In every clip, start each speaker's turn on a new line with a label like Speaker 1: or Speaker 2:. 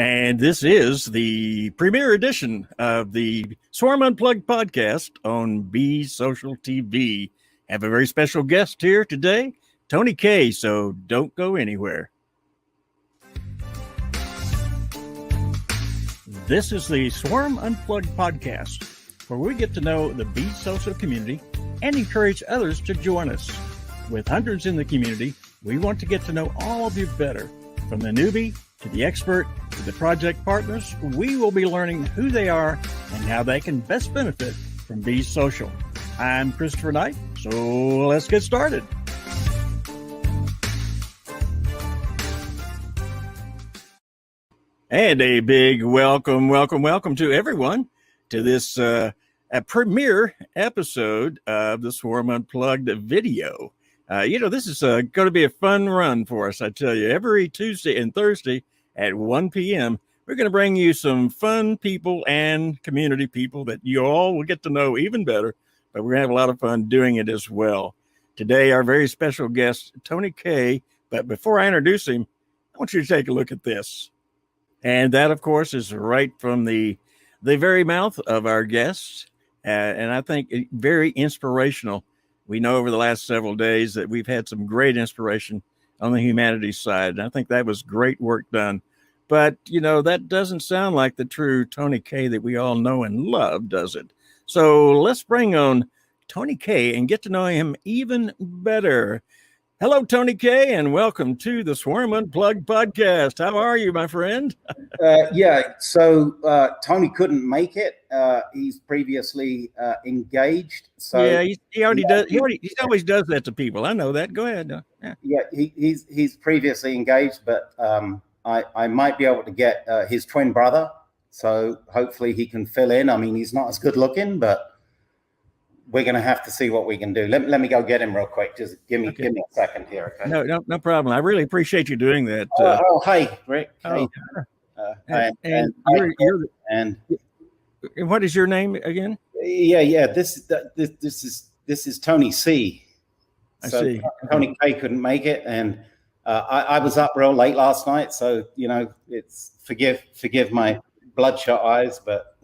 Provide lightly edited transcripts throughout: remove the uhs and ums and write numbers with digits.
Speaker 1: And this is the premiere edition of the Swarm Unplugged podcast on Be Social TV. I have a very special guest here today, Tony K. So don't go anywhere. This is the Swarm Unplugged podcast, where we get to know the Be Social community and encourage others to join us. With hundreds in the community, we want to get to know all of you better. From the newbie to the expert to the project partners, we will be learning who they are and how they can best benefit from Be Social. I'm Christopher Knight, so let's get started. And a big welcome to everyone to this premiere episode of the Swarm Unplugged video. This is going to be a fun run for us, I tell you. Every Tuesday and Thursday at 1 p.m., we're going to bring you some fun people and community people that you all will get to know even better, but we're going to have a lot of fun doing it as well. Today, our very special guest, Tony K. But before I introduce him, I want you to take a look at this. And that, of course, is right from the very mouth of our guests, and I think very inspirational. We know over the last several days that we've had some great inspiration on the humanities side. And I think that was great work done. But, that doesn't sound like the true Tony K that we all know and love, does it? So let's bring on Tony K and get to know him even better. Hello, Tony K, and welcome to the Swarm Unplugged podcast. How are you, my friend?
Speaker 2: So Tony couldn't make it. He's previously engaged. So
Speaker 1: yeah, he always does that to people. I know that. Go ahead.
Speaker 2: He's previously engaged, but I might be able to get his twin brother. So hopefully he can fill in. I mean, he's not as good looking, but we're going to have to see what we can do. Let me go get him real quick. Just give me a second here. Okay?
Speaker 1: No problem. I really appreciate you doing that.
Speaker 2: Hey, Rick.
Speaker 1: Oh.
Speaker 2: Hey.
Speaker 1: And what is your name again?
Speaker 2: Yeah. This is Tony C.
Speaker 1: I see.
Speaker 2: Tony K couldn't make it, and I was up real late last night, so it's forgive my bloodshot eyes, but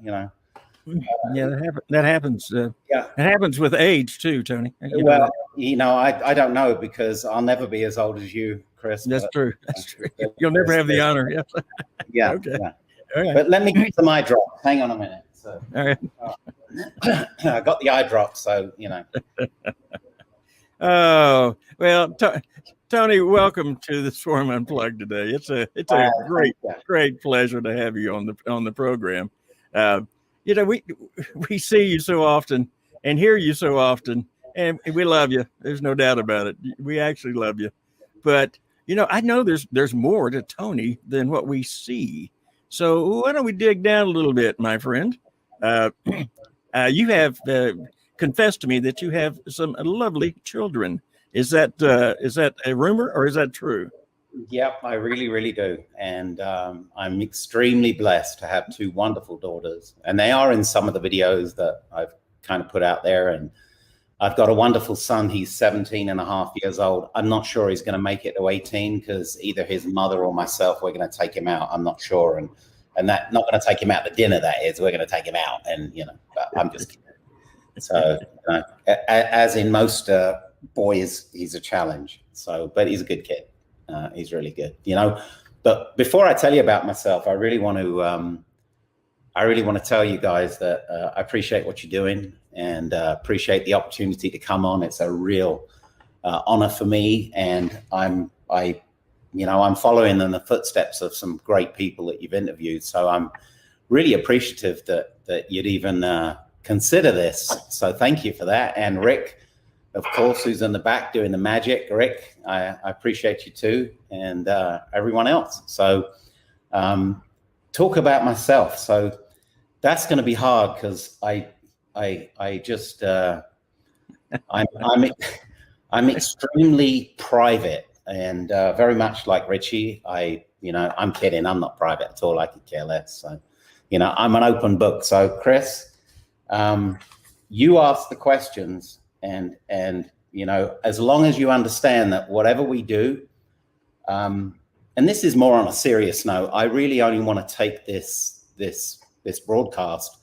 Speaker 1: that happens. It happens with age too, Tony.
Speaker 2: I don't know, because I'll never be as old as you, Chris.
Speaker 1: That's true. You'll never have the honor.
Speaker 2: Yeah.
Speaker 1: Okay.
Speaker 2: Yeah.
Speaker 1: All right.
Speaker 2: But let me get some eye drops. Hang on a minute. So,
Speaker 1: all right.
Speaker 2: I got the eye drops, so
Speaker 1: Oh well, Tony, welcome to the Swarm Unplugged today. It's a great pleasure to have you on the program. We see you so often and hear you so often, and we love you. There's no doubt about it. We actually love you. But, I know there's more to Tony than what we see. So why don't we dig down a little bit, my friend? You have confessed to me that you have some lovely children. Is that a rumor, or is that true?
Speaker 2: Yep, I really, really do. And I'm extremely blessed to have two wonderful daughters. And they are in some of the videos that I've kind of put out there. And I've got a wonderful son. He's 17 and a half years old. I'm not sure he's going to make it to 18, because either his mother or myself, we're going to take him out. I'm not sure. And that, not going to take him out to dinner, that is. We're going to take him out. And, but I'm just kidding. So, as in most boys, he's a challenge. So, but he's a good kid. He's really good, But before I tell you about myself, I really want to tell you guys that I appreciate what you're doing, and appreciate the opportunity to come on. It's a real honor for me, and I'm following in the footsteps of some great people that you've interviewed. So I'm really appreciative that you'd even consider this. So thank you for that. And Rick, of course, who's in the back doing the magic. Rick, I appreciate you too, and everyone else. So talk about myself. So that's going to be hard, because I'm extremely private, and very much like Richie. I'm kidding. I'm not private at all. I could care less. So, I'm an open book. So Chris, you ask the questions. And as long as you understand that whatever we do, and this is more on a serious note, I really only want to take this broadcast,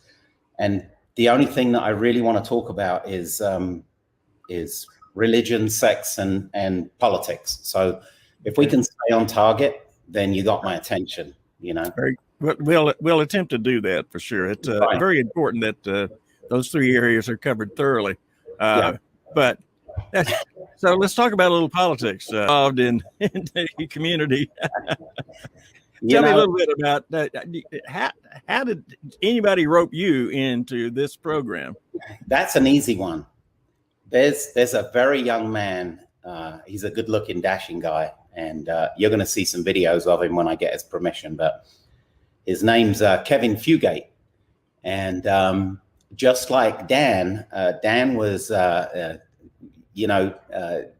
Speaker 2: and the only thing that I really want to talk about is religion, sex, and politics. So if we can stay on target, then you got my attention, you know.
Speaker 1: We'll attempt to do that for sure. It's very important that those three areas are covered thoroughly. But so let's talk about a little politics involved in the community. Tell me a little bit about how did anybody rope you into this program?
Speaker 2: That's an easy one. There's a very young man. He's a good-looking, dashing guy, and you're going to see some videos of him when I get his permission. But his name's Kevin Fugate, and just like Dan, Dan was,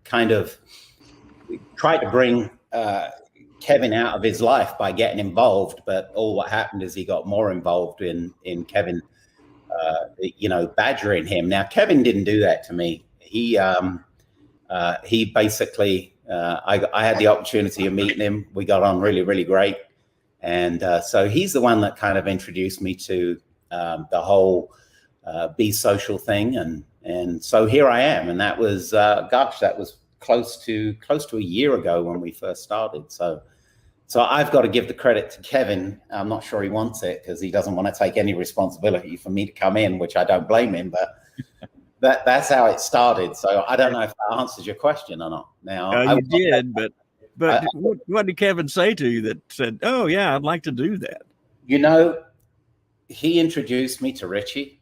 Speaker 2: kind of tried to bring Kevin out of his life by getting involved, but all what happened is he got more involved in Kevin, badgering him. Now, Kevin didn't do that to me. He basically, I had the opportunity of meeting him. We got on really, really great. And so he's the one that kind of introduced me to the whole Be Social thing. And so here I am. And that was, that was close to a year ago when we first started. So I've got to give the credit to Kevin. I'm not sure he wants it because he doesn't want to take any responsibility for me to come in, which I don't blame him, but that's how it started. So I don't know if that answers your question or not. Now
Speaker 1: you did, but what did Kevin say to you that said, "Oh yeah, I'd like to do that"?
Speaker 2: You know, he introduced me to Richie,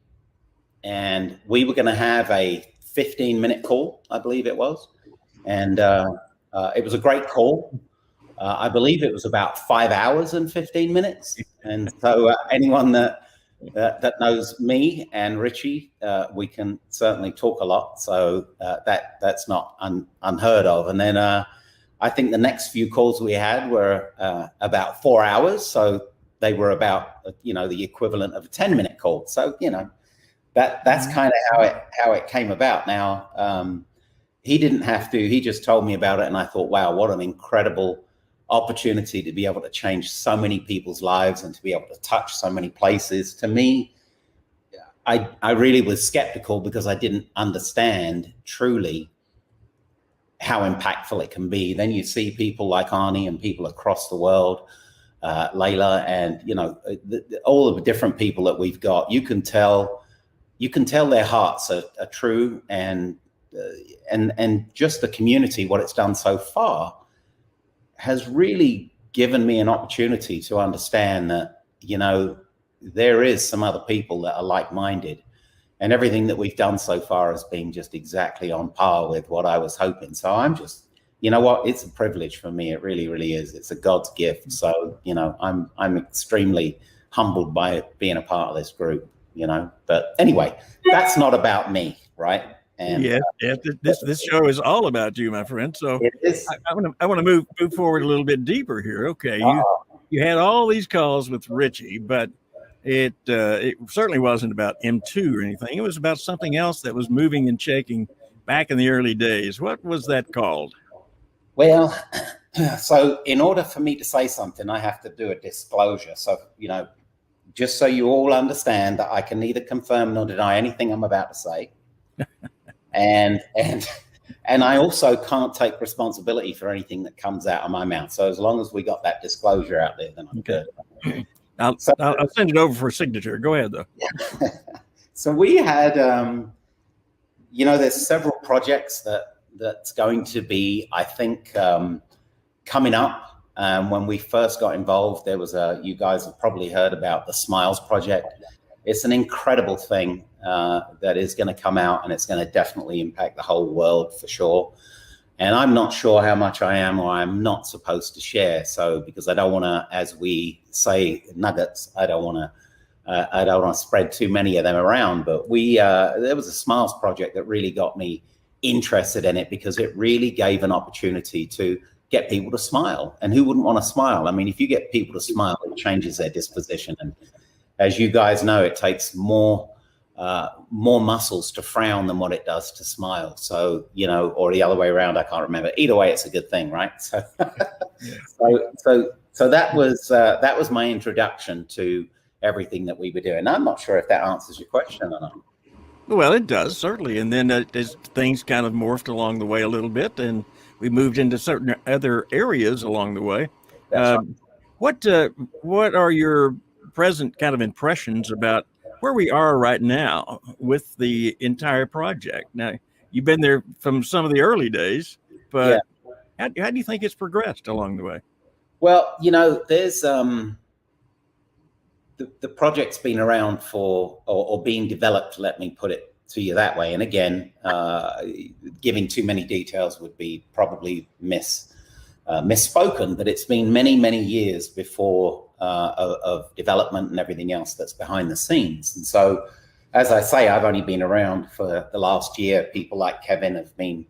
Speaker 2: and we were going to have a 15-minute call, I believe it was, and it was a great call. I believe it was about 5 hours and 15 minutes. And so anyone that knows me and Richie, we can certainly talk a lot. So that's not unheard of. And then I think the next few calls we had were about 4 hours. So they were about, the equivalent of a 10-minute call. So, that's kind of how it came about. Now, he didn't have to, he just told me about it. And I thought, wow, what an incredible opportunity to be able to change so many people's lives and to be able to touch so many places. To me, I really was skeptical because I didn't understand truly how impactful it can be. Then you see people like Arnie and people across the world, Layla, and all of the different people that we've got. You can tell their hearts are true, and just the community, what it's done so far, has really given me an opportunity to understand that, there is some other people that are like-minded, and everything that we've done so far has been just exactly on par with what I was hoping. So I'm just, it's a privilege for me. It really, really is. It's a God's gift. So, I'm extremely humbled by being a part of this group, but anyway, that's not about me, right? And
Speaker 1: this show is all about you, my friend. So I want to move forward a little bit deeper here. Okay, you had all these calls with Richie, but it certainly wasn't about M2 or anything. It was about something else that was moving and shaking back in the early days. What was that called?
Speaker 2: Well, so in order for me to say something, I have to do a disclosure. So just so you all understand that I can neither confirm nor deny anything I'm about to say. And I also can't take responsibility for anything that comes out of my mouth. So as long as we got that disclosure out there, then I'm good.
Speaker 1: I'll send it over for a signature. Go ahead, though.
Speaker 2: So we had, there's several projects that's going to be, I think, coming up. When we first got involved, there was you guys have probably heard about the Smiles Project. It's an incredible thing that is going to come out, and it's going to definitely impact the whole world for sure. And I'm not sure how much I am or I'm not supposed to share. So because I don't want to, as we say, nuggets, I don't want to spread too many of them around. But there was a Smiles project that really got me interested in it, because it really gave an opportunity to get people to smile. And who wouldn't want to smile? I mean, if you get people to smile, it changes their disposition. And as you guys know, it takes more more muscles to frown than what it does to smile. So, you know, or the other way around, I can't remember. Either way, it's a good thing, right? So, so that was my introduction to everything that we were doing. I'm not sure if that answers your question or not.
Speaker 1: Well, it does, certainly. And then as things kind of morphed along the way a little bit, and we moved into certain other areas along the way.
Speaker 2: Right.
Speaker 1: What are your present kind of impressions about where we are right now with the entire project? Now, you've been there from some of the early days, but how do you think it's progressed along the way?
Speaker 2: Well, you know, there's the project's been around for, or being developed, let me put it to you that way. And again, giving too many details would be probably misspoken, but it's been many, many years before of development and everything else that's behind the scenes. And so, as I say, I've only been around for the last year. People like Kevin have been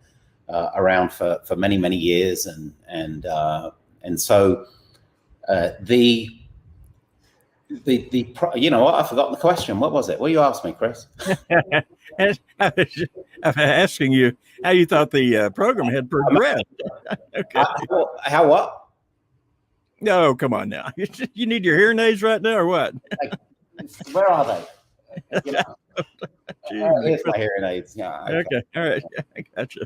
Speaker 2: around for many, many years, and so you know what? I've forgotten the question. What was it? What you asked me, Chris?
Speaker 1: I'm asking you how you thought the program had progressed. Okay.
Speaker 2: How what?
Speaker 1: No, come on now. You need your hearing aids right now, or what?
Speaker 2: Where are they? You know, here's my hearing aids. Yeah.
Speaker 1: Okay. All right. I gotcha.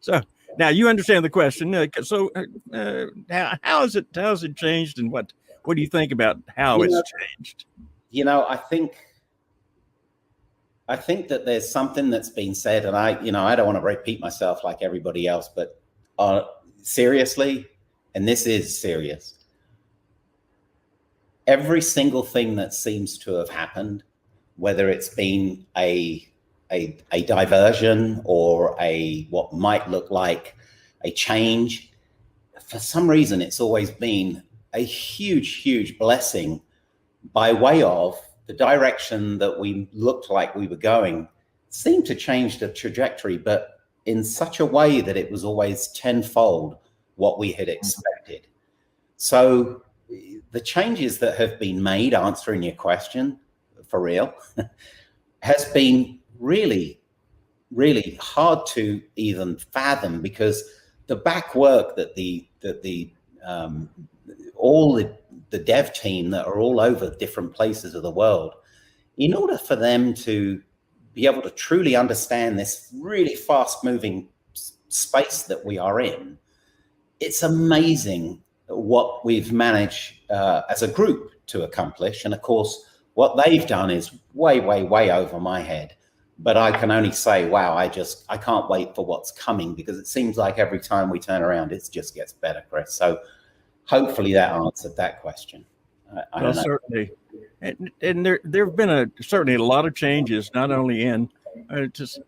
Speaker 1: So now you understand the question. So how has it changed, and what do you think about how it's changed?
Speaker 2: You know, I think that there's something that's been said, and I don't want to repeat myself like everybody else, but seriously, and this is serious, every single thing that seems to have happened, whether it's been a diversion or what might look like a change, for some reason, it's always been a huge blessing by way of the direction that we looked like we were going seemed to change the trajectory, but in such a way that it was always tenfold what we had expected. So the changes that have been made, answering your question for real, has been really, really hard to even fathom, because the back work that all the dev team that are all over different places of the world, in order for them to be able to truly understand this really fast moving space that we are in, it's amazing what we've managed as a group to accomplish. And of course, what they've done is way over my head. But I can only say, wow, I can't wait for what's coming, because it seems like every time we turn around, it just gets better, Chris. So hopefully that answered that question. I don't know.
Speaker 1: Certainly. And there have been certainly a lot of changes, not only in just,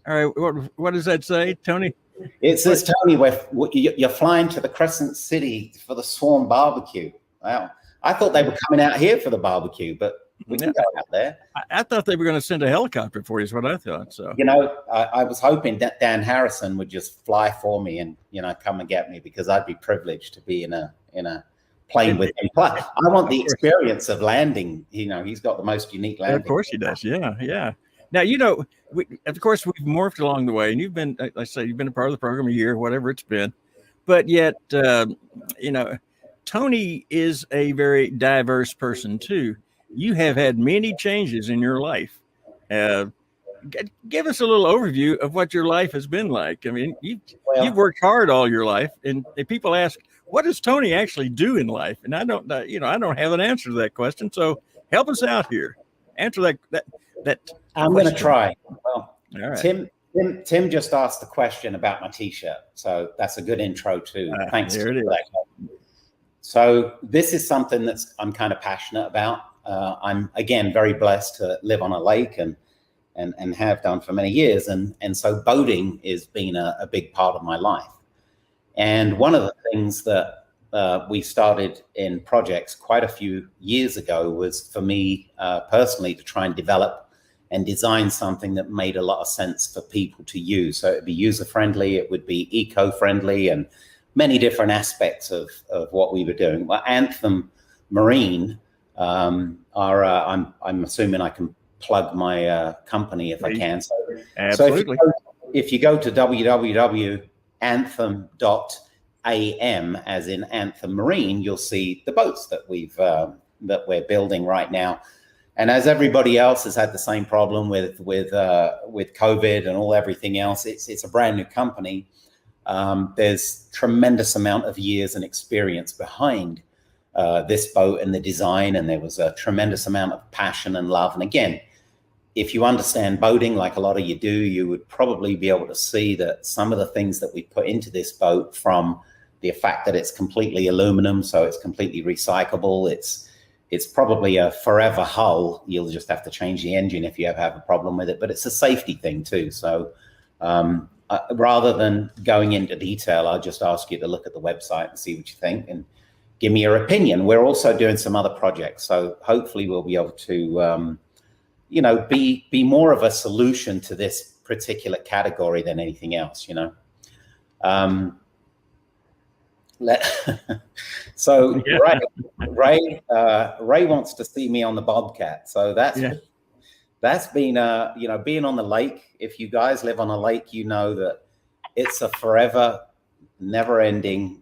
Speaker 1: all right, what does that say, Tony?
Speaker 2: It says, Tony, you're flying to the Crescent City for the Swarm barbecue. Wow. I thought they were coming out here for the barbecue, but we can go out there.
Speaker 1: I thought they were going to send a helicopter for you, is what I thought. So,
Speaker 2: you know, I was hoping that Dan Harrison would just fly for me and, you know, come and get me, because I'd be privileged to be in a plane with him. Plus, I want the experience of landing. You know, he's got the most unique landing.
Speaker 1: Of course he does. Yeah. Now, you know, of course, we've morphed along the way, and you've been, like I say, you've been a part of the program a year, whatever it's been. But yet, you know, Tony is a very diverse person too. You have had many changes in your life. Give us a little overview of what your life has been like. I mean, you've worked hard all your life, and people ask, what does Tony actually do in life? And I don't have an answer to that question. So help us out here. Answer that.
Speaker 2: I'm going to try. Well,
Speaker 1: all right.
Speaker 2: Tim just asked the question about my T-shirt, so that's a good intro too. Thanks.
Speaker 1: There it is.
Speaker 2: So this is something that's I'm kind of passionate about. I'm again very blessed to live on a lake and have done for many years, and so boating has been a big part of my life. And one of the things that we started in projects quite a few years ago was for me personally to try and develop and design something that made a lot of sense for people to use. So it'd be user-friendly, it would be eco-friendly, and many different aspects of what we were doing. Well, Anthem Marine I'm assuming I can plug my company if I can. So
Speaker 1: absolutely.
Speaker 2: If you go to www.anthem.am, as in Anthem Marine, you'll see the boats that we're building right now. And as everybody else has had the same problem with COVID and everything else, it's a brand new company. There's tremendous amount of years and experience behind this boat and the design, and there was a tremendous amount of passion and love. And again, if you understand boating like a lot of you do, you would probably be able to see that some of the things that we put into this boat, from the fact that it's completely aluminum, so it's completely recyclable, it's probably a forever hull. You'll just have to change the engine if you ever have a problem with it, but it's a safety thing too. So rather than going into detail, I'll just ask you to look at the website and see what you think and give me your opinion. We're also doing some other projects, so hopefully we'll be able to be more of a solution to this particular category than anything else, So yeah. Ray wants to see me on the Bobcat. So that's been being on the lake. If you guys live on a lake, you know that it's a forever, never-ending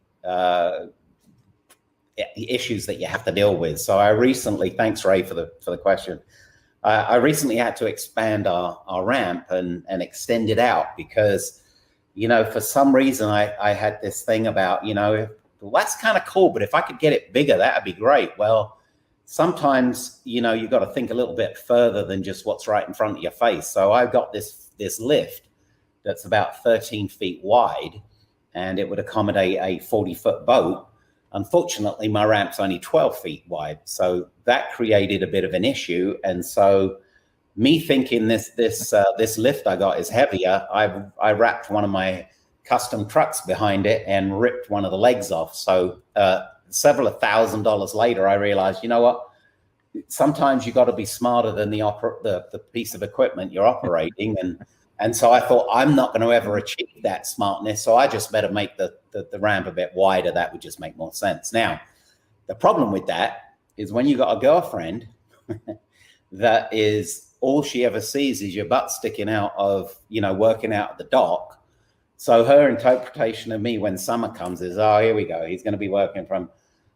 Speaker 2: issues that you have to deal with. So I recently, thanks Ray for the question. I recently had to expand our ramp and extend it out because, for some reason I had this thing about, well, that's kind of cool, but if I could get it bigger, that'd be great. Well, sometimes, you've got to think a little bit further than just what's right in front of your face. So I've got this lift that's about 13 feet wide, and it would accommodate a 40-foot boat. Unfortunately, my ramp's only 12 feet wide. So that created a bit of an issue. And so me thinking this lift I got is heavier, I wrapped one of my custom trucks behind it and ripped one of the legs off. So several $1,000s later, I realized, you know what? Sometimes you got to be smarter than the piece of equipment you're operating. And so I thought, I'm not going to ever achieve that smartness. So I just better make the ramp a bit wider. That would just make more sense. Now, the problem with that is when you got a girlfriend that is all she ever sees is your butt sticking out of, working out at the dock. So her interpretation of me when summer comes is, oh, here we go. He's going to be working from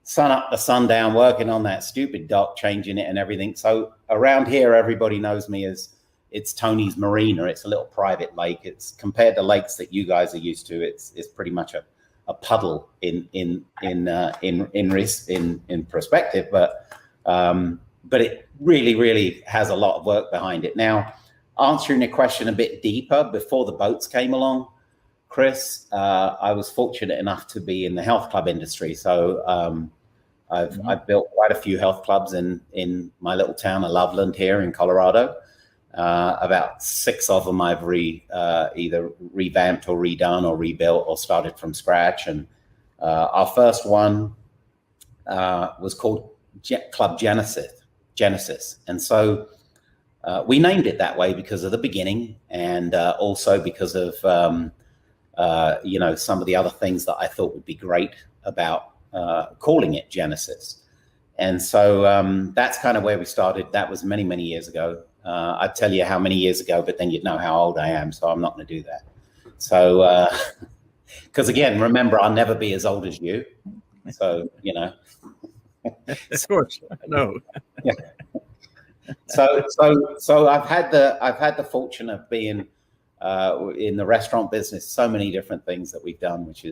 Speaker 2: sun up to sundown, working on that stupid dock, changing it and everything. So around here, everybody knows me as it's Tony's Marina. It's a little private lake. It's compared to lakes that you guys are used to. It's pretty much a puddle in perspective, but it really, really has a lot of work behind it. Now, answering your question a bit deeper, before the boats came along, Chris, I was fortunate enough to be in the health club industry. So I've built quite a few health clubs in my little town of Loveland here in Colorado. About 6 of them I've either revamped or redone or rebuilt or started from scratch. And our first one was called Club Genesis. And so we named it that way because of the beginning, and also because of some of the other things that I thought would be great about calling it Genesis. And so that's kind of where we started. That was many, many years ago. I'd tell you how many years ago, but then you'd know how old I am, so I'm not going to do that. So, because again, remember, I'll never be as old as you. So,
Speaker 1: Of course, no.
Speaker 2: Yeah. So I've had the fortune of being in the restaurant business, so many different things that we've done, which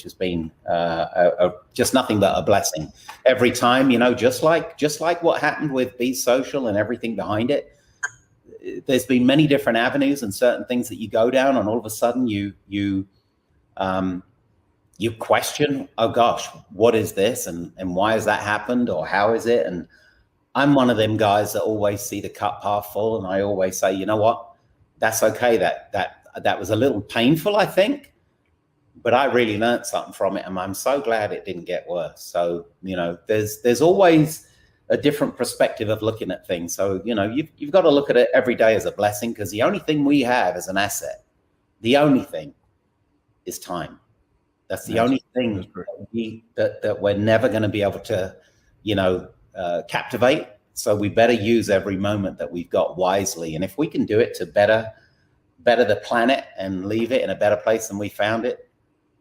Speaker 2: has been just nothing but a blessing every time. Just like what happened with Be Social and everything behind it. There's been many different avenues and certain things that you go down, and all of a sudden you question, oh gosh, what is this, and why has that happened, or how is it? And I'm one of them guys that always see the cup half full, and I always say, you know what, that's okay. That was a little painful, I think, but I really learned something from it, and I'm so glad it didn't get worse. So there's always a different perspective of looking at things. So you've got to look at it every day as a blessing, because the only thing we have as an asset, the only thing, is time. That's the only thing that we're never going to be able to captivate. So we better use every moment that we've got wisely. And if we can do it to better the planet and leave it in a better place than we found it,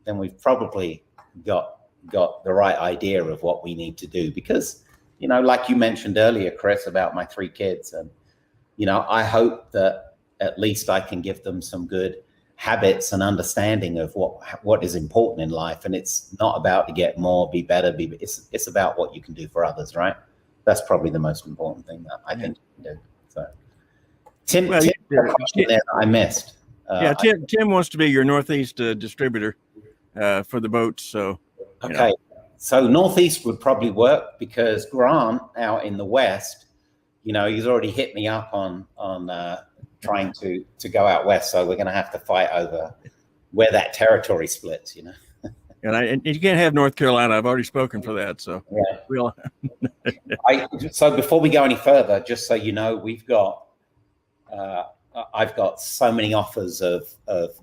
Speaker 2: then we've probably got the right idea of what we need to do. Because, you know, like you mentioned earlier, Chris, about my 3 kids, and, you know, I hope that at least I can give them some good habits and understanding of what is important in life. And it's not about to get more, be better, it's about what you can do for others, right? That's probably the most important thing that I think you can do. So Tim,
Speaker 1: well,
Speaker 2: Tim there I missed.
Speaker 1: Tim wants to be your Northeast distributor for the boats. So,
Speaker 2: okay. Know. So Northeast would probably work, because Grant out in the West, you know, he's already hit me up on trying to go out West. So we're going to have to fight over where that territory splits, you know.
Speaker 1: And you can't have North Carolina. I've already spoken for that. So
Speaker 2: yeah.
Speaker 1: We'll
Speaker 2: So before we go any further, just so you know, we've got I've got so many offers of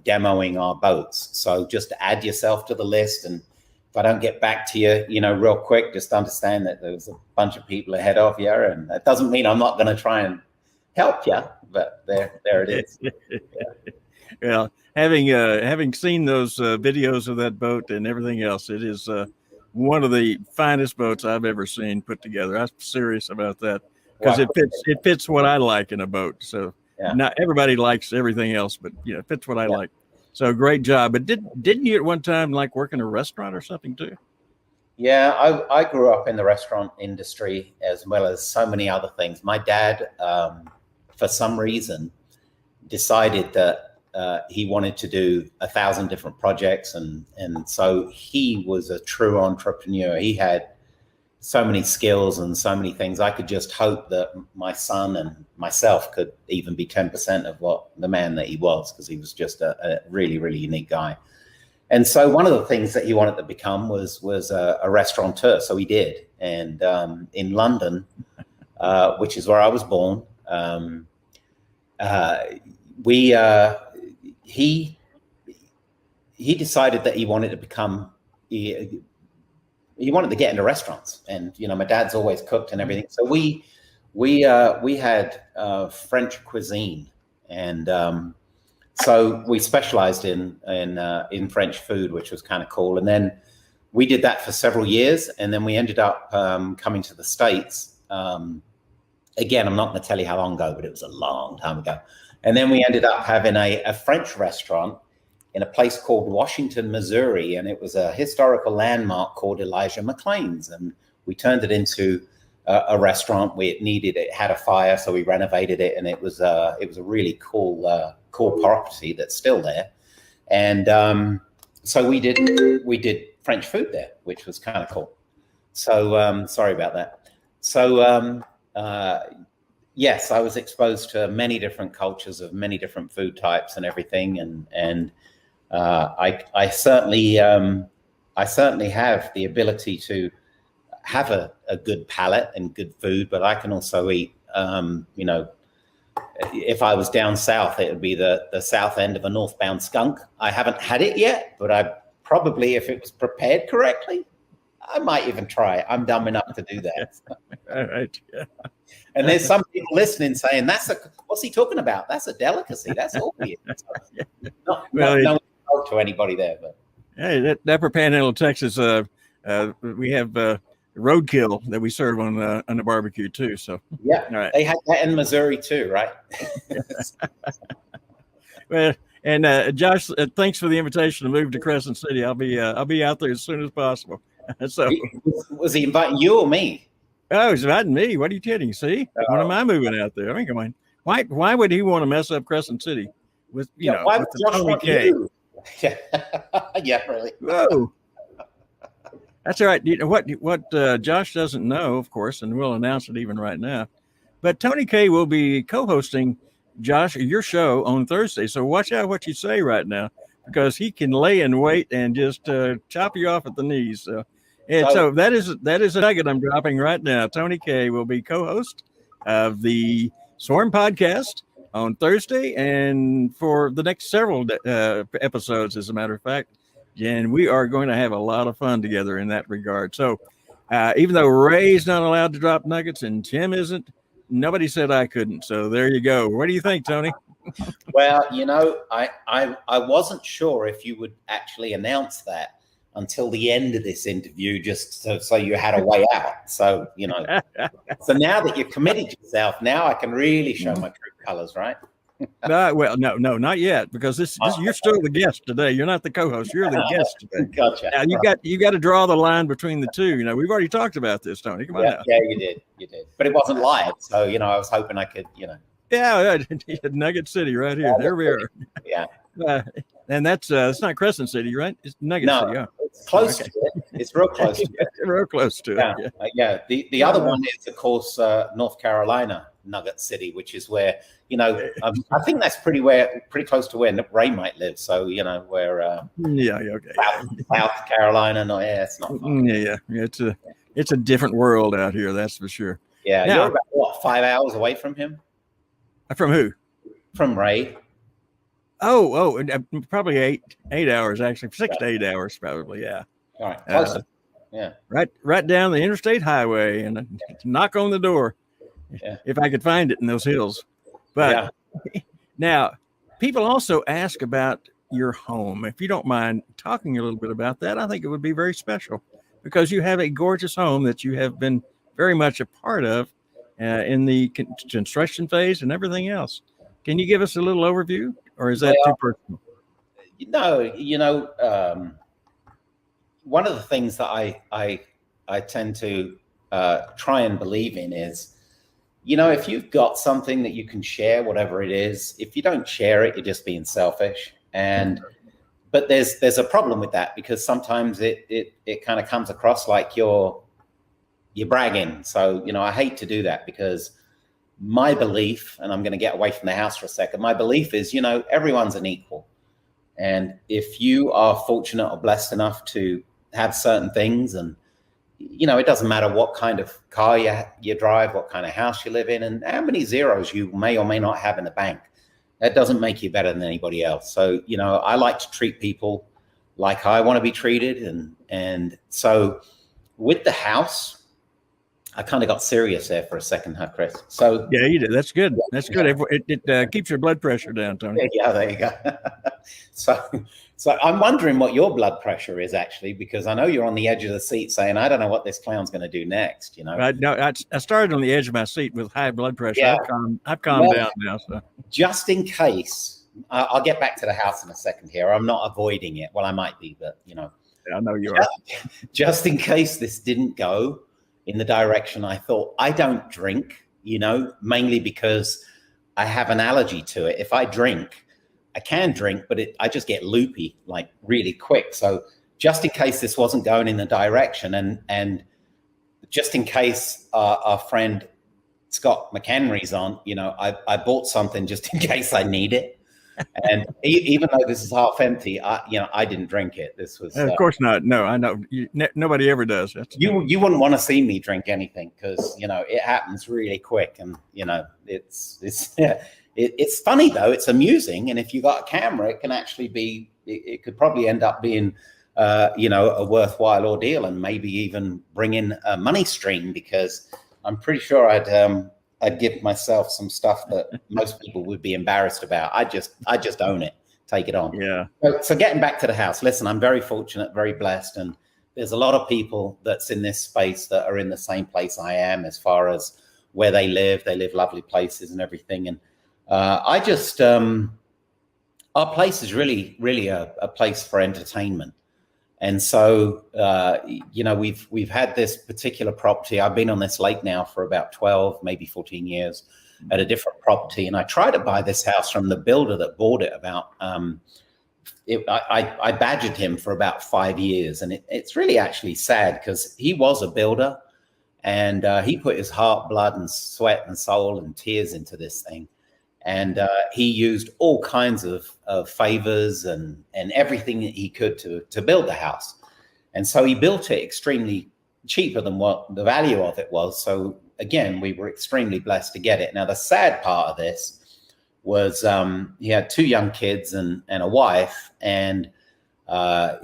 Speaker 2: demoing our boats. So just add yourself to the list, and if I don't get back to you, you know, real quick, just understand that there's a bunch of people ahead of you, and that doesn't mean I'm not going to try and help you, but there it is. Yeah.
Speaker 1: Well, having seen those videos of that boat and everything else, it is one of the finest boats I've ever seen put together. I'm serious about that, because it fits what I like in a boat. So yeah. Not everybody likes everything else, but you know, it fits what I like. So great job. But didn't you at one time like work in a restaurant or something too?
Speaker 2: Yeah, I grew up in the restaurant industry, as well as so many other things. My dad, for some reason, decided that he wanted to do 1,000 different projects. And so he was a true entrepreneur. He had so many skills and so many things. I could just hope that my son and myself could even be 10% of what the man that he was, because he was just a really, really unique guy. And so one of the things that he wanted to become was a restaurateur. So he did. And in London, which is where I was born, he decided that he wanted to become, he wanted to get into restaurants. And, you know, my dad's always cooked and everything. So we had French cuisine, and so we specialized in French food, which was kind of cool. And then we did that for several years, and then we ended up coming to the States. Again, I'm not going to tell you how long ago, but it was a long time ago. And then we ended up having a French restaurant in a place called Washington, Missouri, and it was a historical landmark called Elijah McClain's. And we turned it into a restaurant. It had a fire, so we renovated it, and it was a really cool property that's still there. And so we did French food there, which was kind of cool. So sorry about that. So yes, I was exposed to many different cultures of many different food types and everything, and I certainly have the ability to have a good palate and good food, but I can also eat. You know, if I was down south, it would be the south end of a northbound skunk. I haven't had it yet, but I probably, if it was prepared correctly, I might even try it. I'm dumb enough to do that.
Speaker 1: All right. Yeah.
Speaker 2: And there's some people listening saying, what's he talking about? That's a delicacy. That's obvious. Not to anybody there, but
Speaker 1: hey, that Upper Panhandle, Texas, we have roadkill that we serve on the barbecue too. So
Speaker 2: yeah,
Speaker 1: right.
Speaker 2: They had that in Missouri too, right?
Speaker 1: Well, and Josh, thanks for the invitation to move to Crescent City. I'll be out there as soon as possible. So
Speaker 2: was he inviting you or me?
Speaker 1: Oh, he's inviting me. What are you kidding? See, when am I moving out there? I mean, come on. Why would he want to mess up Crescent City with
Speaker 2: why
Speaker 1: with
Speaker 2: would Josh
Speaker 1: Tony
Speaker 2: want
Speaker 1: K?
Speaker 2: You? Yeah, really.
Speaker 1: Whoa. That's all right. You know what Josh doesn't know, of course, and we'll announce it even right now. But Tony K will be co-hosting Josh your show on Thursday. So watch out what you say right now, because he can lay in wait and just chop you off at the knees. So that is a nugget I'm dropping right now. Tony K will be co-host of the Swarm podcast on Thursday and for the next several episodes, as a matter of fact. And we are going to have a lot of fun together in that regard. So Even though Ray's not allowed to drop nuggets and Tim isn't, nobody said I couldn't. So there you go. What do you think, Tony?
Speaker 2: Well, I wasn't sure if you would actually announce that until the end of this interview, just so you had a way out. So, so now that you've committed yourself, now I can really show my true colors, right?
Speaker 1: Well, no, not yet, because this you're still the guest today. You're not the co-host. You're the guest today.
Speaker 2: Gotcha.
Speaker 1: Now you got to draw the line between the two. We've already talked about this, Tony. Come on now.
Speaker 2: Yeah, you did, but it wasn't live, so I was hoping I could,
Speaker 1: Yeah, Nugget City right here. There we are.
Speaker 2: Yeah.
Speaker 1: And that's it's not Crescent City, right? It's Nugget City. Yeah.
Speaker 2: It's close to it. It's real close to it.
Speaker 1: Real close to it.
Speaker 2: Yeah. The other one is, of course, North Carolina, Nugget City, which is where I think that's pretty close to where Ray might live. So where South Carolina. No, yeah, it's not far.
Speaker 1: Yeah. It's a different world out here. That's for sure.
Speaker 2: Yeah. Now, you're about what, 5 hours away from him?
Speaker 1: From who?
Speaker 2: From Ray.
Speaker 1: Oh, probably 8 hours, actually 6 to 8 hours, probably. Yeah.
Speaker 2: All right. Close. Yeah.
Speaker 1: Right down the interstate highway and knock on the door. Yeah. If I could find it in those hills. But now people also ask about your home. If you don't mind talking a little bit about that, I think it would be very special because you have a gorgeous home that you have been very much a part of in the construction phase and everything else. Can you give us a little overview, or is that too personal?
Speaker 2: One of the things that I tend to try and believe in is, if you've got something that you can share, whatever it is, if you don't share it, you're just being selfish. But there's a problem with that because sometimes it kind of comes across like you're bragging. So, I hate to do that because my belief, and I'm going to get away from the house for a second, my belief is, everyone's an equal. And if you are fortunate or blessed enough to have certain things, and, it doesn't matter what kind of car you drive, what kind of house you live in, and how many zeros you may or may not have in the bank, that doesn't make you better than anybody else. So, I like to treat people like I want to be treated. And so with the house, I kind of got serious there for a second, huh, Chris? So
Speaker 1: yeah, you did. That's good. That's good. It keeps your blood pressure down, Tony.
Speaker 2: Yeah, there you go. So I'm wondering what your blood pressure is actually, because I know you're on the edge of the seat saying, I don't know what this clown's going to do next.
Speaker 1: I started on the edge of my seat with high blood pressure. Yeah. I've calmed down now. So
Speaker 2: just in case, I'll get back to the house in a second here. I'm not avoiding it. Well, I might be, but
Speaker 1: Yeah, I know you are.
Speaker 2: Just in case this didn't go in the direction I thought. I don't drink, mainly because I have an allergy to it. If I drink, I can drink, but I just get loopy like really quick. So just in case this wasn't going in the direction, and just in case our friend Scott McHenry's on, I bought something just in case I need it. And even though this is half empty, I didn't drink it. This was
Speaker 1: of course not. No, I know nobody ever does.
Speaker 2: You wouldn't want to see me drink anything because it happens really quick, and it's funny though. It's amusing, and if you got a camera, it can actually be. It could probably end up being a worthwhile ordeal, and maybe even bring in a money stream, because I'm pretty sure I'd give myself some stuff that most people would be embarrassed about. I just own it, take it on.
Speaker 1: Yeah.
Speaker 2: So getting back to the house, listen, I'm very fortunate, very blessed. And there's a lot of people that's in this space that are in the same place I am as far as where they live lovely places and everything. And our place is really, really a place for entertainment. And so, we've had this particular property. I've been on this lake now for about 12, maybe 14 years at a different property. And I tried to buy this house from the builder that bought it about, I badgered him for about 5 years. And it's really actually sad because he was a builder and he put his heart, blood and sweat and soul and tears into this thing. And he used all kinds of favors and everything that he could to build the house. And so he built it extremely cheaper than what the value of it was. So again, we were extremely blessed to get it. Now, the sad part of this was he had 2 young kids and a wife, and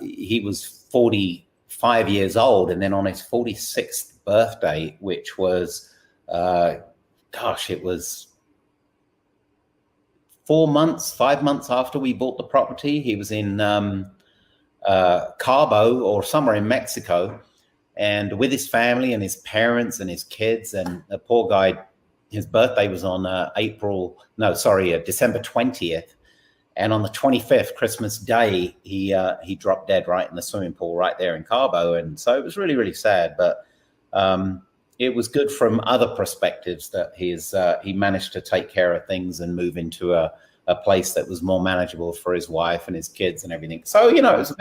Speaker 2: he was 44 5 years old. And then on his 46th birthday, which was, it was 5 months after we bought the property. He was in Cabo or somewhere in Mexico, and with his family and his parents and his kids. And the poor guy, his birthday was on December 20th. And on the 25th, Christmas Day, he dropped dead right in the swimming pool right there in Cabo. And so it was really, really sad. But it was good from other perspectives that he managed to take care of things and move into a place that was more manageable for his wife and his kids and everything. So, it was a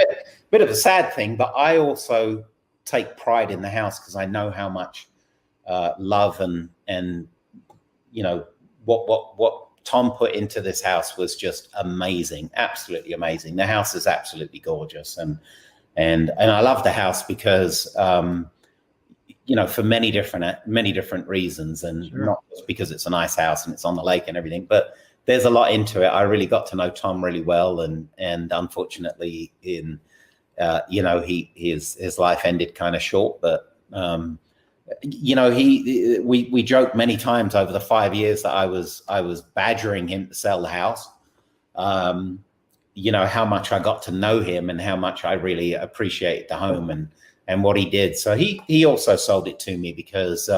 Speaker 2: bit of a sad thing, but I also take pride in the house because I know how much love and what Tom put into this house was just amazing, absolutely amazing. The house is absolutely gorgeous, and I love the house because for many different reasons, and sure, not just because it's a nice house and it's on the lake and everything, but there's a lot into it. I really got to know Tom really well, and unfortunately, his life ended kind of short. But we joked many times over the 5 years that I was badgering him to sell the house. How much I got to know him and how much I really appreciate the home and what he did. So he also sold it to me because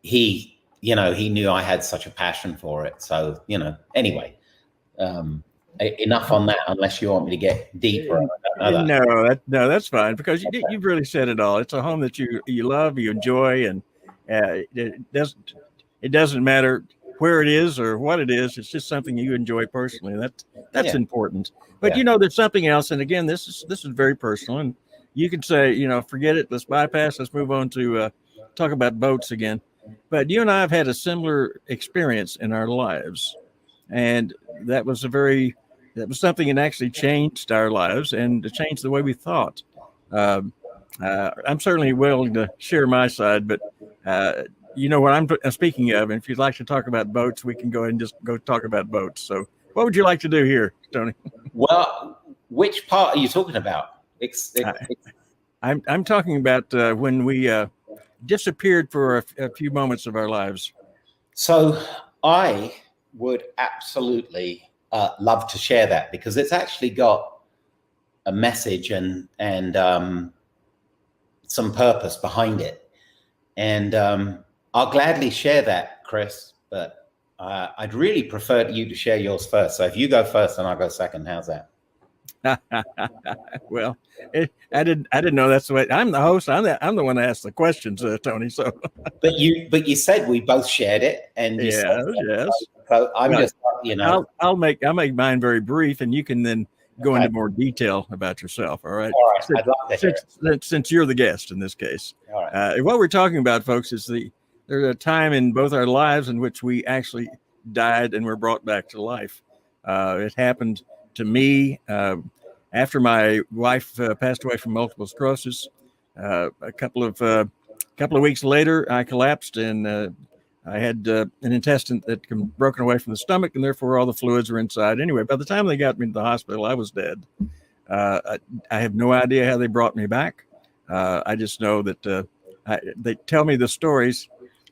Speaker 2: he knew I had such a passion for it. So, anyway, enough on that, unless you want me to get deeper.
Speaker 1: No, that's fine, because you've really said it all. It's a home that you love, you enjoy, and it doesn't matter where it is or what it is. It's just something you enjoy personally. That's important. But there's something else. And again, this is very personal. And you could say, forget it. Let's bypass. Let's move on to talk about boats again. But you and I have had a similar experience in our lives, and that was something that actually changed our lives and to change the way we thought. I'm certainly willing to share my side, but what I'm speaking of. And if you'd like to talk about boats, we can go ahead and just go talk about boats. So what would you like to do here, Tony?
Speaker 2: Well, which part are you talking about?
Speaker 1: I'm talking about when we disappeared for a few moments of our lives.
Speaker 2: So I would absolutely love to share that, because it's actually got a message and some purpose behind it. And I'll gladly share that, Chris, but I'd really prefer you to share yours first. So if you go first and I'll go second, how's that?
Speaker 1: Well, I didn't know that's the way. I'm the host. I'm the one that asked the questions, Tony. So,
Speaker 2: but you said we both shared it, and you said
Speaker 1: yes.
Speaker 2: So I'm just
Speaker 1: I'll make mine very brief, and you can then go into more detail about yourself. All right.
Speaker 2: All right. I'd love to hear.
Speaker 1: Since you're the guest in this case.
Speaker 2: All right.
Speaker 1: What we're talking about, folks, is there's a time in both our lives in which we actually died and were brought back to life. It happened to me after my wife passed away from multiple sclerosis. A couple of weeks later, I collapsed, and I had an intestine that broken away from the stomach, and therefore all the fluids were inside. Anyway, by the time they got me to the hospital, I was dead. I have no idea how they brought me back. I just know that they tell me the stories,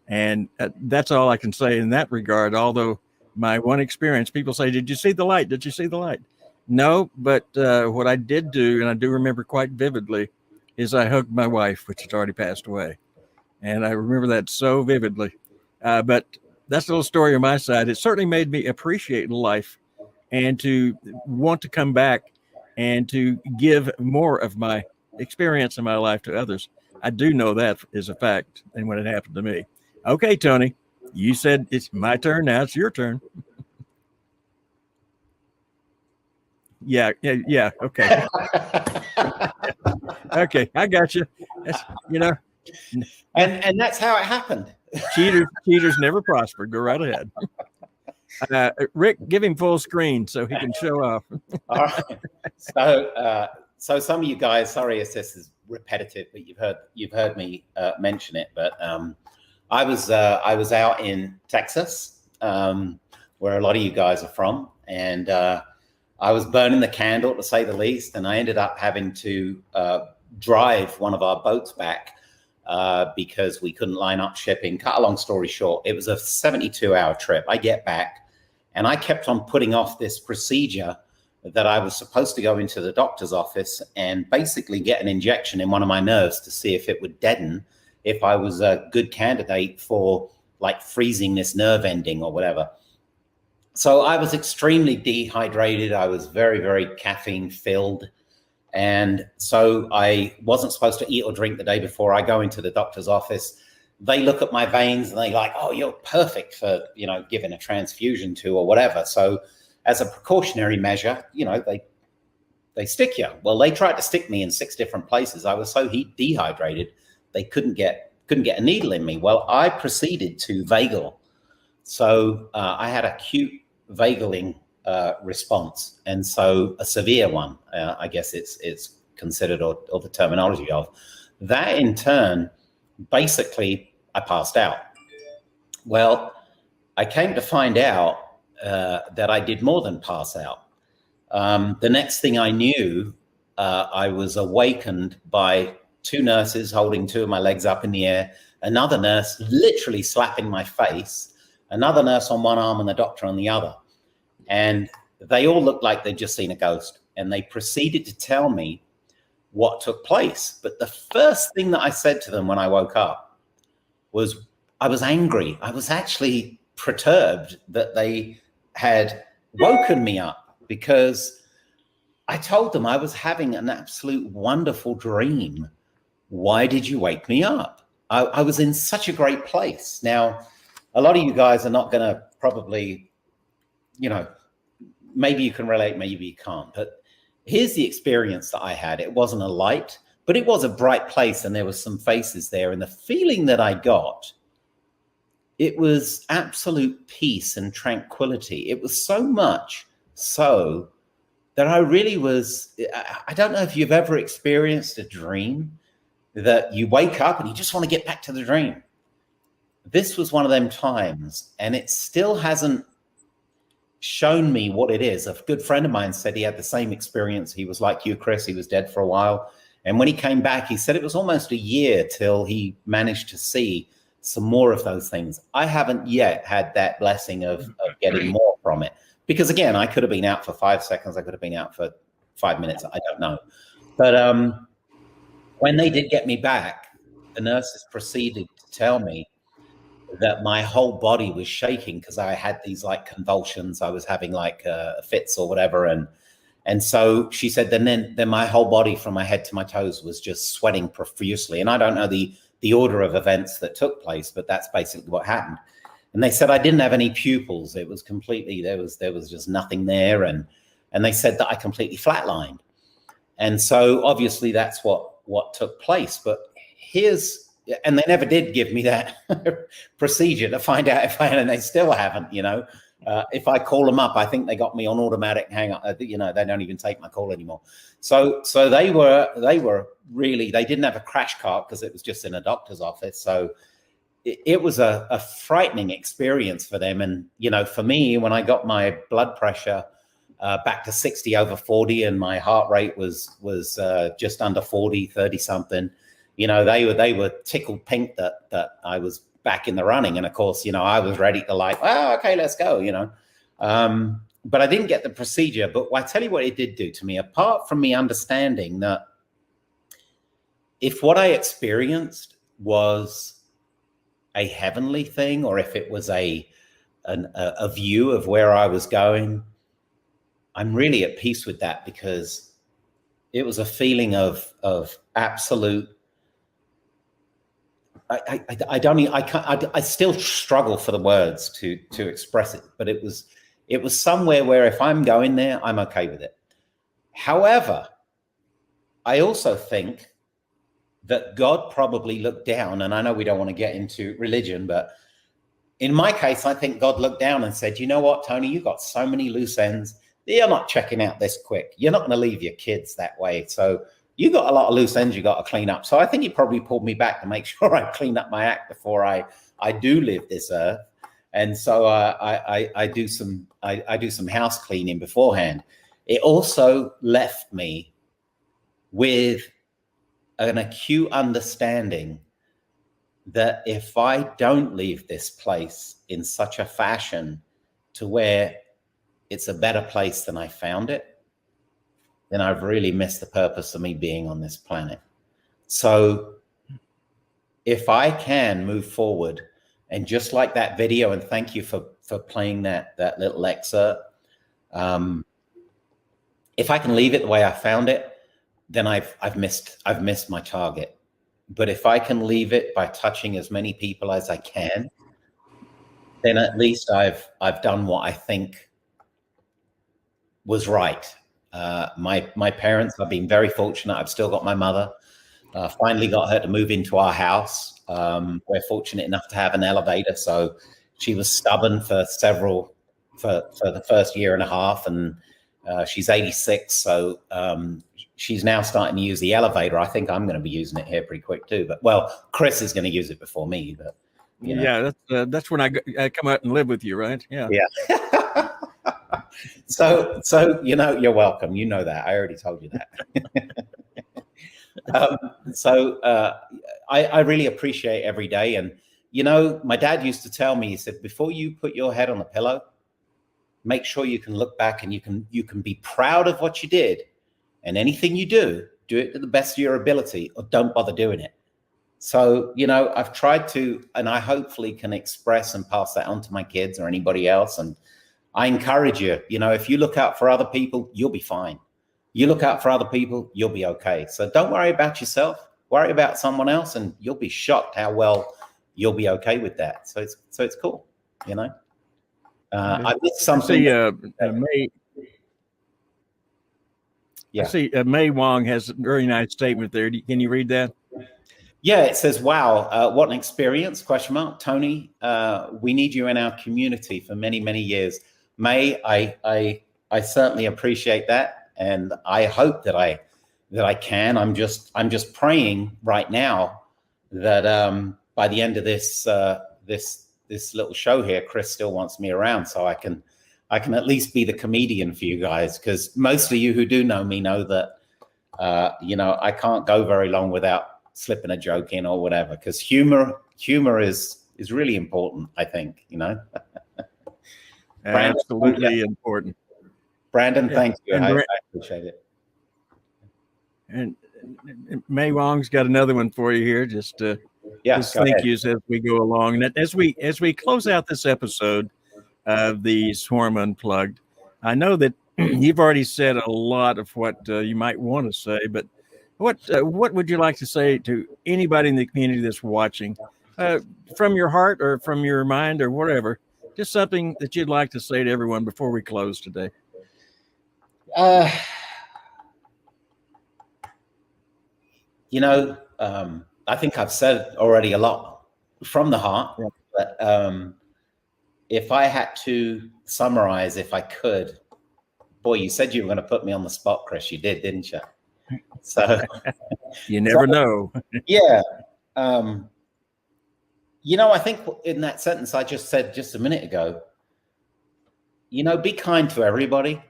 Speaker 1: and that's all I can say in that regard. Although my one experience, people say, "Did you see the light? Did you see the light?" No, but what I did do, and I do remember quite vividly, is I hugged my wife, which had already passed away. And I remember that so vividly. But that's a little story on my side. It certainly made me appreciate life and to want to come back and to give more of my experience in my life to others. I do know that is a fact, and when it happened to me. Okay, Tony, you said it's my turn. Now it's your turn. Yeah. Okay. Okay, I got you.
Speaker 2: And that's how it happened.
Speaker 1: Cheaters never prosper. Go right ahead. Rick, give him full screen so he can show off.
Speaker 2: All right. So some of you guys, sorry if this is repetitive, but you've heard me mention it. But I was out in Texas, where a lot of you guys are from, and I was burning the candle, to say the least, and I ended up having to drive one of our boats back because we couldn't line up shipping. Cut a long story short, it was a 72-hour trip. I get back, and I kept on putting off this procedure that I was supposed to go into the doctor's office and basically get an injection in one of my nerves to see if it would deaden, if I was a good candidate for like freezing this nerve ending or whatever. So I was extremely dehydrated. I was very, very caffeine filled. And so I wasn't supposed to eat or drink the day before. I go into the doctor's office. They look at my veins and they're like, oh, you're perfect for, giving a transfusion to or whatever. So as a precautionary measure, they stick you. Well, they tried to stick me in 6 different places. I was so dehydrated, they couldn't get a needle in me. Well, I proceeded to vagal. So I had acute vagaling response, and so a severe one, I guess it's considered, or the terminology of that. In turn, basically, I passed out. Well, I came to find out that I did more than pass out. The next thing I knew, I was awakened by 2 nurses holding 2 of my legs up in the air, another nurse literally slapping my face, another nurse on one arm and the doctor on the other. And they all looked like they'd just seen a ghost. And they proceeded to tell me what took place. But the first thing that I said to them when I woke up was I was angry. I was actually perturbed that they had woken me up, because I told them I was having an absolute wonderful dream. Why did you wake me up? I was in such a great place. Now, a lot of you guys are not going to probably, maybe you can relate, maybe you can't. But here's the experience that I had. It wasn't a light, but it was a bright place, and there were some faces there. And the feeling that I got, it was absolute peace and tranquility. It was so much so that I really was, I don't know if you've ever experienced a dream that you wake up and you just want to get back to the dream. This was one of them times, and it still hasn't shown me what it is. A good friend of mine said he had the same experience. He was like you, Chris. He was dead for a while. And when he came back, he said it was almost a year till he managed to see some more of those things. I haven't yet had that blessing of getting more from it. Because again, I could have been out for 5 seconds. I could have been out for 5 minutes. I don't know. But when they did get me back, the nurses proceeded to tell me that my whole body was shaking because I had these like convulsions. I was having like fits or whatever. And so she said, then my whole body from my head to my toes was just sweating profusely. And I don't know the order of events that took place, but that's basically what happened. And they said I didn't have any pupils. It was completely, there was just nothing there. And they said that I completely flatlined. And so obviously that's what took place. But and they never did give me that procedure to find out if I had, and they still haven't, if I call them up, I think they got me on automatic hang up. They don't even take my call anymore. So they were really, they didn't have a crash cart because it was just in a doctor's office. So it was a frightening experience for them. And, for me, when I got my blood pressure back to 60/40 and my heart rate was just under 40, 30 something, they were tickled pink that I was back in the running. And of course, I was ready to like, oh, okay, let's go, but I didn't get the procedure. But I tell you what it did do to me, apart from me understanding that if what I experienced was a heavenly thing, or if it was a view of where I was going, I'm really at peace with that, because it was a feeling of absolute, I still struggle for the words to express it, but it was somewhere where if I'm going there, I'm okay with it. However, I also think that God probably looked down, and I know we don't want to get into religion, but in my case, I think God looked down and said, you know what, Tony, you've got so many loose ends. You're not checking out this quick. You're not going to leave your kids that way. So you got a lot of loose ends you got to clean up. So I think he probably pulled me back to make sure I clean up my act before I do live this earth. And so I do some house cleaning beforehand. it also left me with an acute understanding that if I don't leave this place in such a fashion to where it's a better place than I found it, then I've really missed the purpose of me being on this planet. So if I can move forward, and just like that video, and thank you for playing that little excerpt, if I can leave it the way I found it, then I've missed my target. But if I can leave it by touching as many people as I can, then at least I've done what I think was right. My parents, I've been very fortunate. I've still got my mother. Finally got her to move into our house. We're fortunate enough to have an elevator. So she was stubborn for the first year and a half, and she's 86. So she's now starting to use the elevator. I think I'm going to be using it here pretty quick too. But well, Chris is going to use it before me. But you know.
Speaker 1: Yeah, that's when I come out and live with you, right? Yeah.
Speaker 2: Yeah. So you know, you're welcome. You know that. I already told you that. I really appreciate every day. And you know, my dad used to tell me, he said, before you put your head on the pillow, make sure you can look back and you can be proud of what you did. And anything you do it to the best of your ability, or don't bother doing it. So, you know, I've tried to, and I hopefully can express and pass that on to my kids or anybody else. And I encourage you, you know, if you look out for other people, you'll be fine. You look out for other people, you'll be okay. So don't worry about yourself, worry about someone else, and you'll be shocked how well you'll be okay with that. So it's cool, you know. I did something.
Speaker 1: I see May Wong has a very nice statement there. Can you read that?
Speaker 2: Yeah, it says, wow, what an experience, ? Tony, we need you in our community for many, many years. May, I certainly appreciate that. And I hope that I can. I'm just praying right now that by the end of this little show here, Chris still wants me around, so I can at least be the comedian for you guys, because most of you who do know me know that you know, I can't go very long without slipping a joke in or whatever, because humor is really important, I think, you know.
Speaker 1: Brandon, absolutely important.
Speaker 2: Brandon, thank you. I appreciate it.
Speaker 1: And May Wong's got another one for you here. Just thank yous as we go along. And as we close out this episode of the Swarm Unplugged, I know that you've already said a lot of what you might want to say, but what would you like to say to anybody in the community that's watching, from your heart or from your mind or whatever? Just something that you'd like to say to everyone before we close today.
Speaker 2: You know, I think I've said already a lot from the heart, but if I had to summarize, if I could, boy, you said you were going to put me on the spot, Chris. You did, didn't you? So
Speaker 1: you never know.
Speaker 2: Yeah. You know, I think in that sentence I just said just a minute ago, you know, be kind to everybody.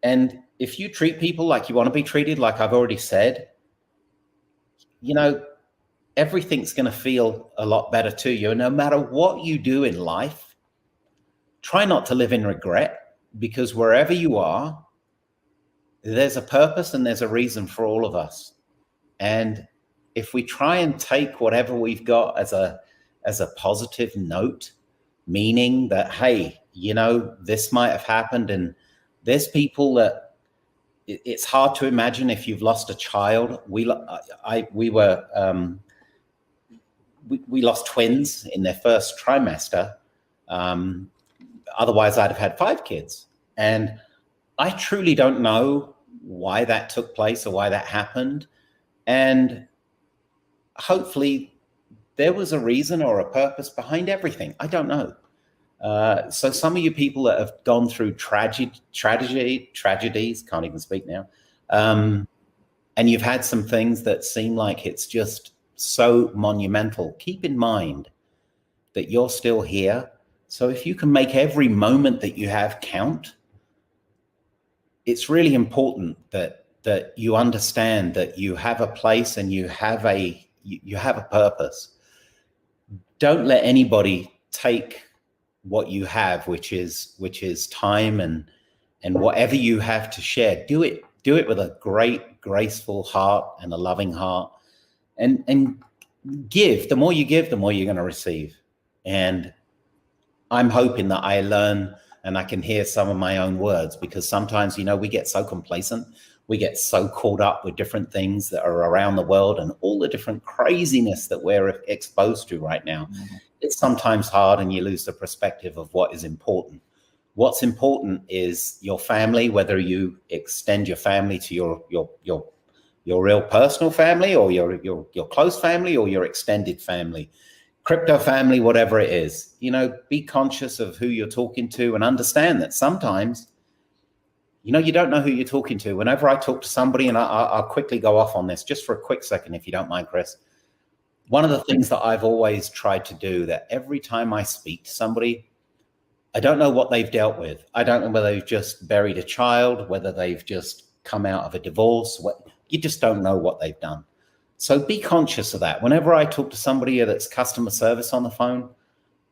Speaker 2: And if you treat people like you want to be treated, like I've already said, you know, everything's going to feel a lot better to you. And no matter what you do in life, try not to live in regret, because wherever you are, there's a purpose and there's a reason for all of us. And if we try and take whatever we've got as a positive note, meaning that, hey, you know, this might have happened, and there's people that it's hard to imagine if you've lost a child. We lost twins in their first trimester. Otherwise, I'd have had 5 kids. And I truly don't know why that took place or why that happened. And hopefully there was a reason or a purpose behind everything. I don't know. So some of you people that have gone through tragedies, can't even speak now, and you've had some things that seem like it's just so monumental, keep in mind that you're still here. So if you can make every moment that you have count, it's really important that you understand that you have a place and you have a purpose. Don't let anybody take what you have, which is time and whatever you have to share. Do it with a great, graceful heart and a loving heart, and give. The more you give, the more you're going to receive. And I'm hoping that I learn and I can hear some of my own words, because sometimes, we get so complacent. We get so caught up with different things that are around the world and all the different craziness that we're exposed to right now. Mm-hmm. It's sometimes hard, and you lose the perspective of what is important. What's important is your family, whether you extend your family to your real personal family, or your close family, or your extended family, crypto family, whatever it is. Be conscious of who you're talking to, and understand that sometimes, you don't know who you're talking to. Whenever I talk to somebody, and I'll quickly go off on this just for a quick second, if you don't mind, Chris. One of the things that I've always tried to do, that every time I speak to somebody, I don't know what they've dealt with. I don't know whether they've just buried a child, whether they've just come out of a divorce. You just don't know what they've done. So be conscious of that. Whenever I talk to somebody that's customer service on the phone,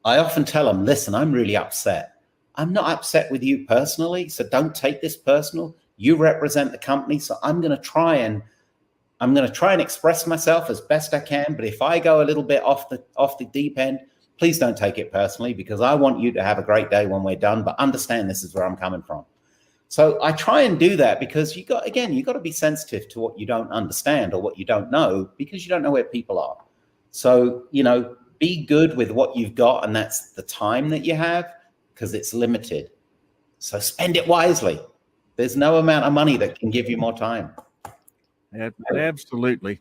Speaker 2: I often tell them, listen, I'm really upset. I'm not upset with you personally, so don't take this personal. You represent the company, so I'm going to try and express myself as best I can. But if I go a little bit off the deep end, please don't take it personally, because I want you to have a great day when we're done. But understand this is where I'm coming from. So I try and do that, because you got to be sensitive to what you don't understand or what you don't know, because you don't know where people are. So, be good with what you've got, and that's the time that you have, because it's limited. So spend it wisely. There's no amount of money that can give you more time.
Speaker 1: Absolutely.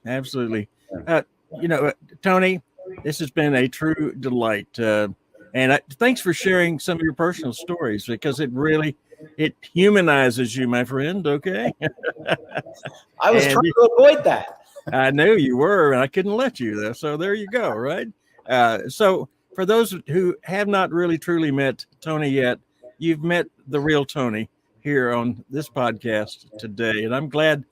Speaker 1: Tony, this has been a true delight. And thanks for sharing some of your personal stories, because it humanizes you, my friend. Okay.
Speaker 2: I was trying to avoid that.
Speaker 1: I knew you were, and I couldn't let you though. So there you go. Right. So for those who have not really truly met Tony yet, you've met the real Tony here on this podcast today. And I'm glad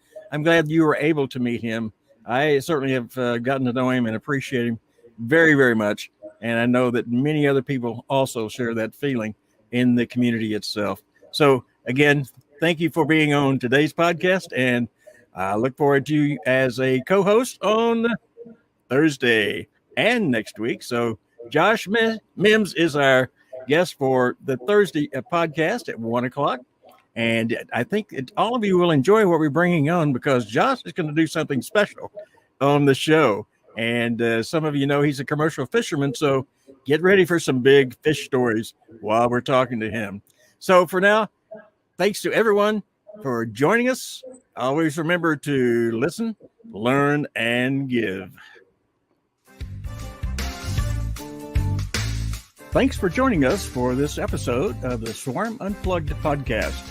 Speaker 1: you were able to meet him. I certainly have gotten to know him and appreciate him very, very much. And I know that many other people also share that feeling in the community itself. So again, thank you for being on today's podcast, and I look forward to you as a co-host on Thursday and next week. So Josh Mims is our guest for the Thursday podcast at 1:00. And I think all of you will enjoy what we're bringing on, because Josh is going to do something special on the show. And some of you know he's a commercial fisherman, so get ready for some big fish stories while we're talking to him. So for now, thanks to everyone for joining us. Always remember to listen, learn, and give. Thanks for joining us for this episode of the Swarm Unplugged podcast.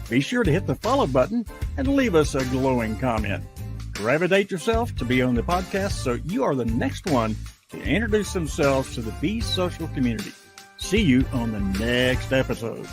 Speaker 1: Be sure to hit the follow button and leave us a glowing comment. Gravitate yourself to be on the podcast so you are the next one to introduce themselves to the Be Social community. See you on the next episode.